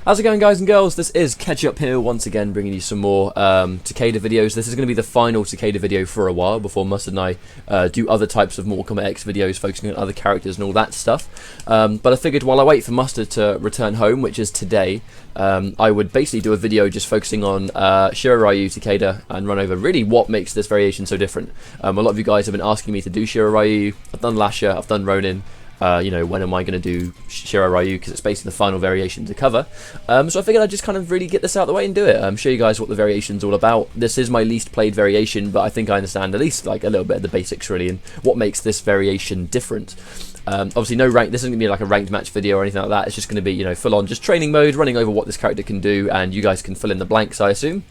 How's it going, guys and girls? This is Ketchup here, once again bringing you some more Takeda videos. This is going to be the final Takeda video for a while before Mustard and I do other types of Mortal Kombat X videos focusing on other characters and all that stuff. But I figured while I wait for Mustard to return home, which is today, I would basically do a video just focusing on Shirai Ryu, Takeda, and run over really what makes this variation so different. A lot of you guys have been asking me to do Shirai Ryu. I've done Lasher, I've done Ronin. You know, when am I going to do Shirai Ryu, because it's basically the final variation to cover. So I figured I'd just kind of really get this out of the way and do it. Show you guys what the variation's all about. This is my least played variation, but I think I understand at least like a little bit of the basics really, and what makes this variation different. Obviously no rank, this isn't going to be like a ranked match video or anything like that. It's just going to be, you know, full on just training mode, running over what this character can do, and you guys can fill in the blanks, I assume.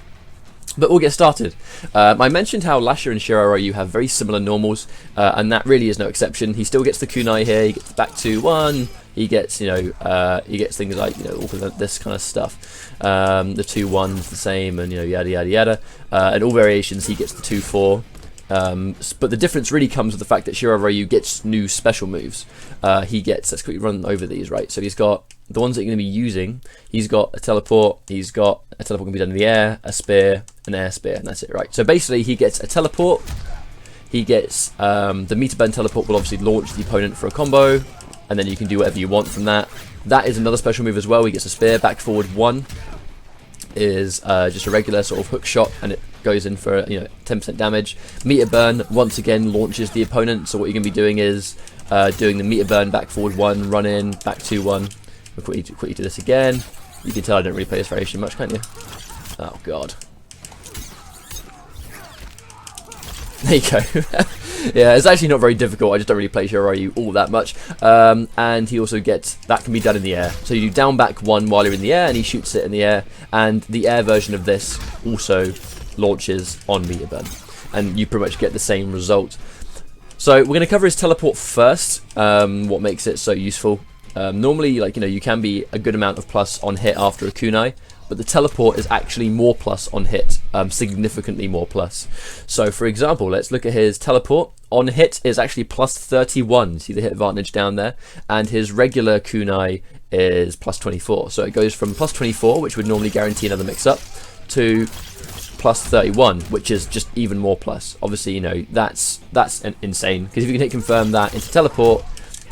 But we'll get started. I mentioned how Lasher and Shirai Ryu have very similar normals, and that really is no exception. He still gets the kunai here, he gets back to 1, he gets, you know, he gets things like, you know, all of this kind of stuff. The 2-1's the same, and, you know, yada yada yada. And all variations he gets the 2-4. But the difference really comes with the fact that Shirai Ryu gets new special moves. He gets, let's quickly run over these, right? So he's got the ones that you're going to be using. He's got a teleport, he's got a teleport can be done in the air, a spear, an air spear, and that's it, right? So basically he gets a teleport, he gets the meter burn teleport will obviously launch the opponent for a combo, and then you can do whatever you want from that. That is another special move as well. He gets a spear, back forward 1 is just a regular sort of hook shot, and it goes in for, you know, 10% damage. Meter burn once again launches the opponent, so what you're going to be doing is doing the meter burn, back forward 1, run in, back 2-1. We'll quickly do this again. You can tell I don't really play this variation much, can't you? Oh god. There you go. Yeah, it's actually not very difficult. I just don't really play Shirai Ryu all that much. And he also gets, that can be done in the air. So you do down back 1 while you're in the air, and he shoots it in the air. And the air version of this also launches on meter burn, and you pretty much get the same result. So we're going to cover his teleport first. What makes it so useful? Normally, like, you know, you can be a good amount of plus on hit after a kunai, but the teleport is actually more plus on hit, significantly more plus. So for example, let's look at his teleport. On hit is actually plus 31, see the hit advantage down there, and his regular kunai is plus 24. So it goes from plus 24, which would normally guarantee another mix-up, to plus 31, which is just even more plus. Obviously, you know, that's insane, because if you can hit confirm that into teleport,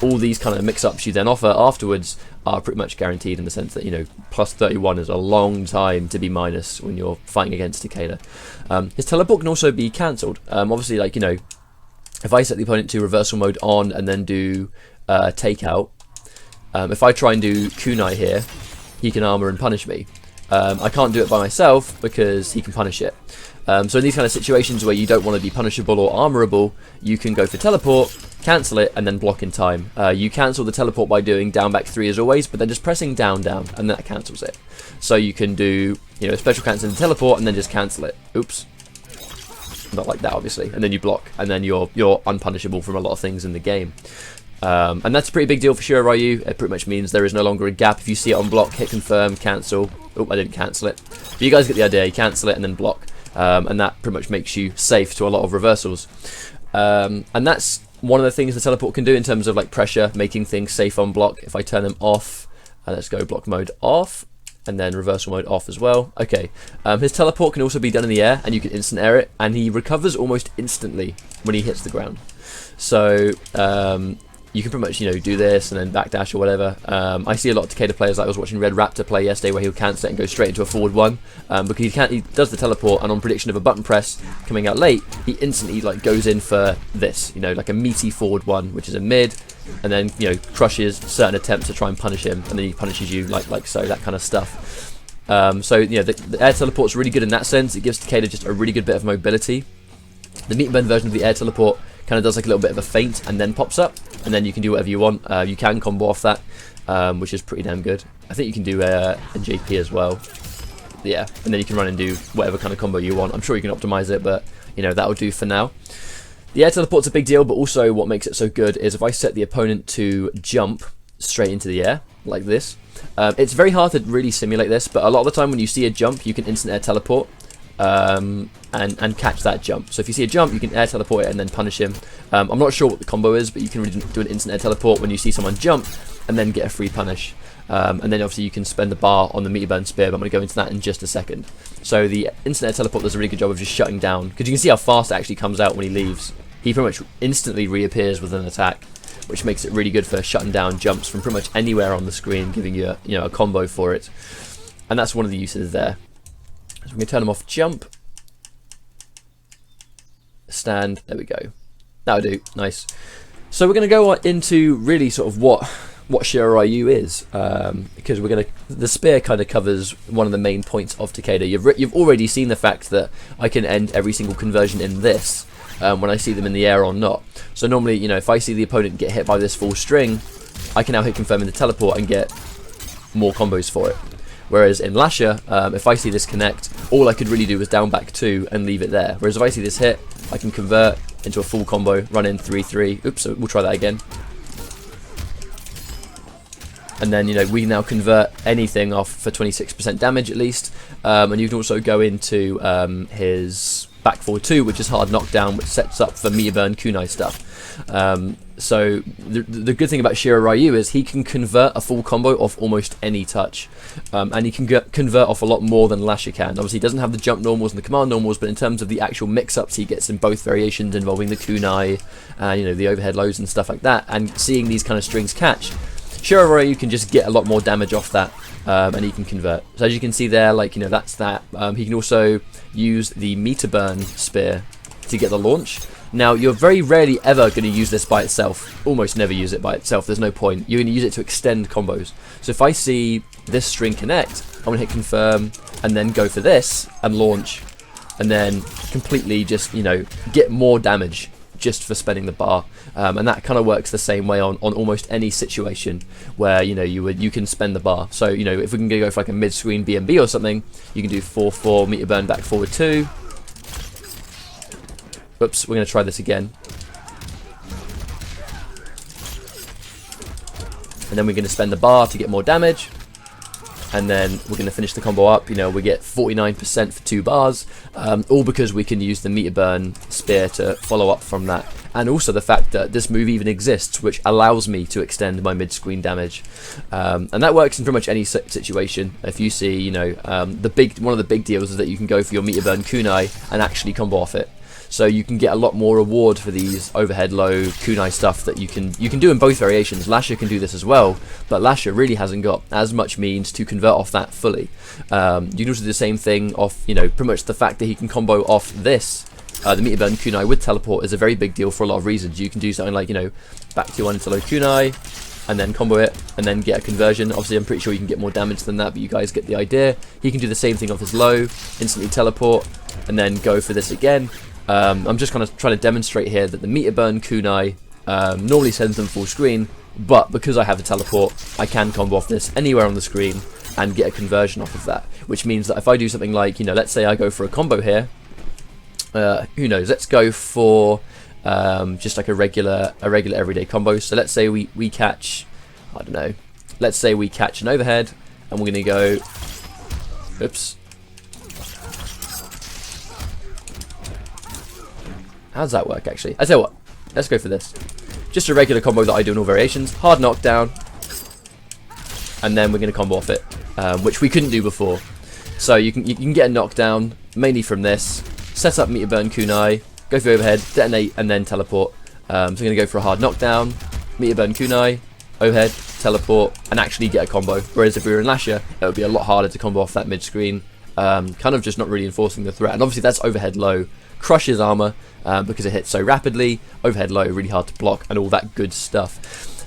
all these kind of mix-ups you then offer afterwards are pretty much guaranteed, in the sense that, you know, plus 31 is a long time to be minus when you're fighting against Takeda. His teleport can also be cancelled. Obviously, like, you know, if I set the opponent to reversal mode on and then do takeout, if I try and do kunai here, he can armor and punish me. I can't do it by myself because he can punish it. So in these kind of situations where you don't want to be punishable or armorable, you can go for teleport, cancel it, and then block in time. You cancel the teleport by doing down back 3 as always, but then just pressing down, and that cancels it. So you can do, you know, special cancel and teleport, and then just cancel it. Oops. Not like that, obviously. And then you block, and then you're unpunishable from a lot of things in the game. And that's a pretty big deal for Shirai Ryu. It pretty much means there is no longer a gap. If you see it on block, hit confirm, cancel. Oh, I didn't cancel it. But you guys get the idea. You cancel it and then block. And that pretty much makes you safe to a lot of reversals. And that's one of the things the teleport can do in terms of like pressure, making things safe on block. If I turn them off, let's go block mode off, and then reversal mode off as well. Okay, his teleport can also be done in the air, and you can instant air it, and he recovers almost instantly when he hits the ground. So you can pretty much, you know, do this and then backdash or whatever. I see a lot of Takeda players, like I was watching Red Raptor play yesterday, where he'll cancel it and go straight into a forward 1, because he does the teleport, and on prediction of a button press coming out late, he instantly like goes in for this, you know, like a meaty forward 1, which is a mid, and then, you know, crushes certain attempts to try and punish him, and then he punishes you like so, that kind of stuff. So, you know, the air teleport's really good in that sense. It gives Takeda just a really good bit of mobility. The meat and burn version of the air teleport kind of does like a little bit of a feint and then pops up, and then you can do whatever you want. You can combo off that, which is pretty damn good. I think you can do a JP as well. Yeah, and then you can run and do whatever kind of combo you want. I'm sure you can optimize it, but, you know, that'll do for now. The air teleport's a big deal, but also what makes it so good is if I set the opponent to jump straight into the air, like this. It's very hard to really simulate this, but a lot of the time when you see a jump, you can instant air teleport. And catch that jump. So if you see a jump, you can air teleport it and then punish him. I'm not sure what the combo is, but you can really do an instant air teleport when you see someone jump and then get a free punish. And then obviously you can spend the bar on the meter burn spear, but I'm going to go into that in just a second. So the instant air teleport does a really good job of just shutting down, because you can see how fast it actually comes out when he leaves. He pretty much instantly reappears with an attack, which makes it really good for shutting down jumps from pretty much anywhere on the screen, giving you a combo for it. And that's one of the uses there. So we're going to turn him off jump. Stand, there we go. That'll do, nice. So we're going to go into really sort of what Shirai Ryu is, because the spear kind of covers one of the main points of Takeda. You've already seen the fact that I can end every single conversion in this when I see them in the air or not. So normally, if I see the opponent get hit by this full string, I can now hit confirm in the teleport and get more combos for it. Whereas in Lasher, if I see this connect, all I could really do was down back 2 and leave it there. Whereas if I see this hit, I can convert into a full combo, run in 3-3. Oops, so we'll try that again. And then, we can now convert anything off for 26% damage at least. And you can also go into his back forward 2, which is hard knockdown, which sets up for meter burn kunai stuff. So the good thing about Shirai Ryu is he can convert a full combo off almost any touch, and he can convert off a lot more than Lasher can. Obviously he doesn't have the jump normals and the command normals, but in terms of the actual mix-ups he gets in both variations involving the kunai and the overhead lows and stuff like that, and seeing these kind of strings catch, Shirai Ryu can just get a lot more damage off that, and he can convert. So as you can see there, that's that. He can also use the meter burn spear to get the launch. Now, you're very rarely ever going to use this by itself. Almost never use it by itself. There's no point. You're going to use it to extend combos. So if I see this string connect, I'm going to hit confirm and then go for this and launch, and then completely just, get more damage just for spending the bar. And that kind of works the same way on almost any situation where, you can spend the bar. So, if we can go for like a mid-screen BMB or something, you can do 4-4 meter burn back forward 2. Oops, we're going to try this again. And then we're going to spend the bar to get more damage. And then we're going to finish the combo up. We get 49% for 2 bars. All because we can use the meter burn spear to follow up from that. And also the fact that this move even exists, which allows me to extend my mid-screen damage. And that works in pretty much any situation. If you see, one of the big deals is that you can go for your meter burn kunai and actually combo off it. So you can get a lot more reward for these overhead low kunai stuff that you can do in both variations. Lasher can do this as well, but Lasher really hasn't got as much means to convert off that fully. You can also do the same thing off, pretty much the fact that he can combo off this. The meter burn kunai with teleport is a very big deal for a lot of reasons. You can do something like, back to 1 into low kunai, and then combo it, and then get a conversion. Obviously, I'm pretty sure you can get more damage than that, but you guys get the idea. He can do the same thing off his low, instantly teleport, and then go for this again. I'm just kind of trying to demonstrate here that the meter burn kunai normally sends them full screen, but because I have a teleport, I can combo off this anywhere on the screen and get a conversion off of that. Which means that if I do something like, let's say I go for a combo here, who knows? Let's go for just like a regular everyday combo. So let's say we catch, I don't know. Let's say we catch an overhead, and we're gonna go. Oops. How does that work, actually? I tell you what, let's go for this. Just a regular combo that I do in all variations. Hard knockdown. And then we're going to combo off it, which we couldn't do before. So you can get a knockdown, mainly from this. Set up meter burn kunai, go for overhead, detonate, and then teleport. So I'm going to go for a hard knockdown, meter burn kunai, overhead, teleport, and actually get a combo. Whereas if we were in Lasher, it would be a lot harder to combo off that mid-screen. Kind of just not really enforcing the threat. And obviously that's overhead low. Crushes armor because it hits so rapidly, overhead low, really hard to block, and all that good stuff.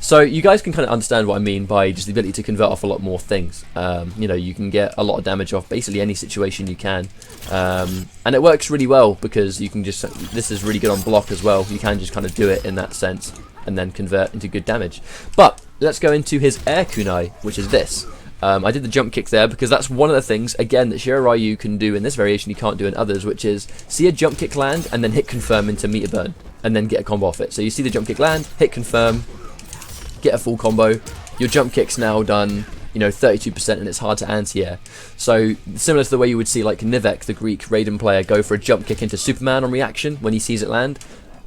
So you guys can kind of understand what I mean by just the ability to convert off a lot more things. You can get a lot of damage off basically any situation you can, and it works really well because you can just, this is really good on block as well. You can just kind of do it in that sense and then convert into good damage. But let's go into his air kunai, which is this. I did the jump kick there because that's one of the things, again, that Shirai Ryu can do in this variation you can't do in others, which is see a jump kick land and then hit confirm into meter burn and then get a combo off it. So you see the jump kick land, hit confirm, get a full combo. Your jump kick's now done, 32%, and it's hard to anti-air. So similar to the way you would see like Nivek, the Greek Raiden player, go for a jump kick into Superman on reaction when he sees it land.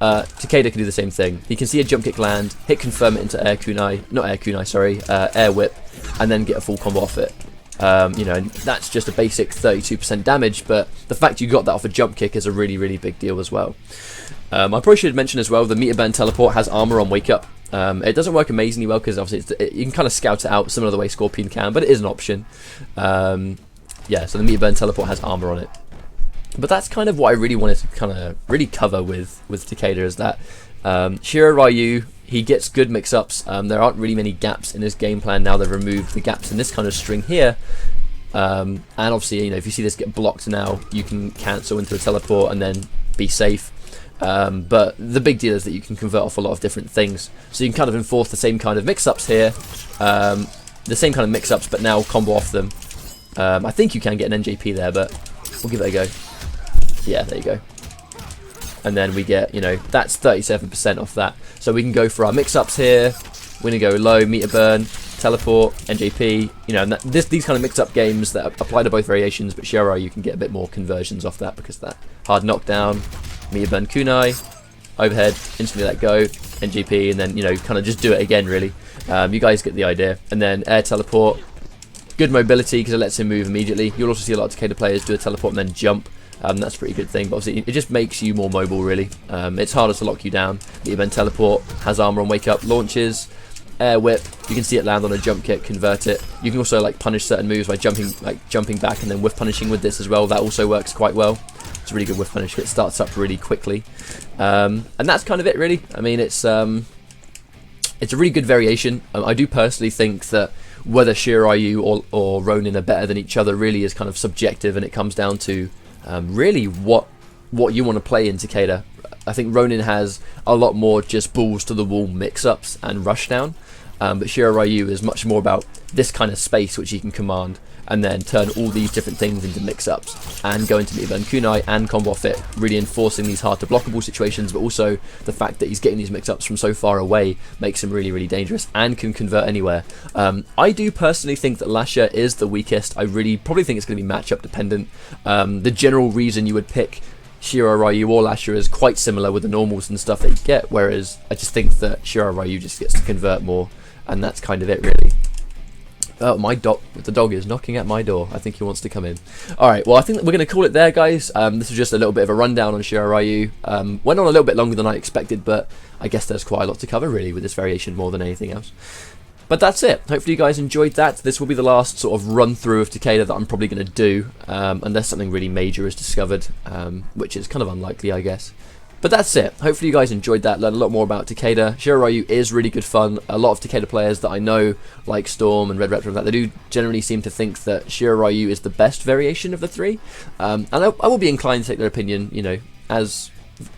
Takeda can do the same thing. He can see a jump kick land, hit confirm it into air kunai, not air kunai, sorry, air whip, and then get a full combo off it. You know, and that's just a basic 32% damage, but the fact you got that off a jump kick is a really, really big deal as well. I probably should mention as well, the meter burn teleport has armor on wake up. It doesn't work amazingly well because obviously you can kind of scout it out similar to the way Scorpion can, but it is an option. Yeah, so the meter burn teleport has armor on it. But that's kind of what I really wanted to kind of really cover with Takeda, is that Shirai Ryu, he gets good mix-ups. There aren't really many gaps in his game plan now. They've removed the gaps in this kind of string here. And obviously, you know, if you see this get blocked now, you can cancel into a teleport and then be safe. But the big deal is that you can convert off a lot of different things. So you can kind of enforce the same kind of mix-ups here. The same kind of mix-ups, but now combo off them. I think you can get an NJP there, but we'll give it a go. Yeah, there you go. And then we get, you know, that's 37% off that. So we can go for our mix-ups here. We're going to go low, meter burn, teleport, NJP. You know, and these kind of mix-up games that apply to both variations, but Shirai, you can get a bit more conversions off that because of that. Hard knockdown, meter burn kunai, overhead, instantly let go, NJP, and then, you know, kind of just do it again, really. You guys get the idea. And then air teleport. Good mobility because it lets him move immediately. You'll also see a lot of Takeda players do a teleport and then jump. That's a pretty good thing, but obviously it just makes you more mobile, really. It's harder to lock you down. The event teleport has armor on wake up, launches, air whip. You can see it land on a jump kick, convert it. You can also like punish certain moves by jumping back and then whiff punishing with this as well. That also works quite well. It's a really good whiff punish. It starts up really quickly, and that's kind of it, really. I mean, it's a really good variation. I do personally think that whether Shirai Ryu or Ronin are better than each other really is kind of subjective, and it comes down to really what you want to play in Takeda. I think Ronin has a lot more just balls to the wall mix-ups and rushdown, but Shirai Ryu is much more about this kind of space which he can command and then turn all these different things into mix-ups and go into Meter Burn Kunai and combo off it, really enforcing these hard to blockable situations, but also the fact that he's getting these mix-ups from so far away makes him really, really dangerous and can convert anywhere. I do personally think that Lasher is the weakest. I really probably think it's going to be matchup dependent. The general reason you would pick Shirai Ryu or Lasher is quite similar with the normals and stuff that you get, whereas I just think that Shirai Ryu just gets to convert more, and that's kind of it, really. Oh, the dog is knocking at my door. I think he wants to come in. Alright, well, I think that we're going to call it there, guys. This was just a little bit of a rundown on Shirai Ryu. Went on a little bit longer than I expected, but I guess there's quite a lot to cover, really, with this variation more than anything else. But that's it. Hopefully you guys enjoyed that. This will be the last sort of run-through of Takeda that I'm probably going to do, unless something really major is discovered, which is kind of unlikely, I guess. But that's it. Hopefully you guys enjoyed that, learned a lot more about Takeda. Shirai Ryu is really good fun. A lot of Takeda players that I know, like Storm and Red Raptor and that, they do generally seem to think that Shirai Ryu is the best variation of the three. And I will be inclined to take their opinion, you know, as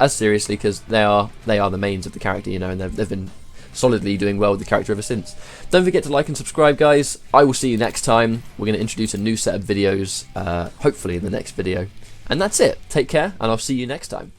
seriously, because they are the mains of the character, you know, and they've been solidly doing well with the character ever since. Don't forget to like and subscribe, guys. I will see you next time. We're going to introduce a new set of videos, hopefully in the next video. And that's it. Take care, and I'll see you next time.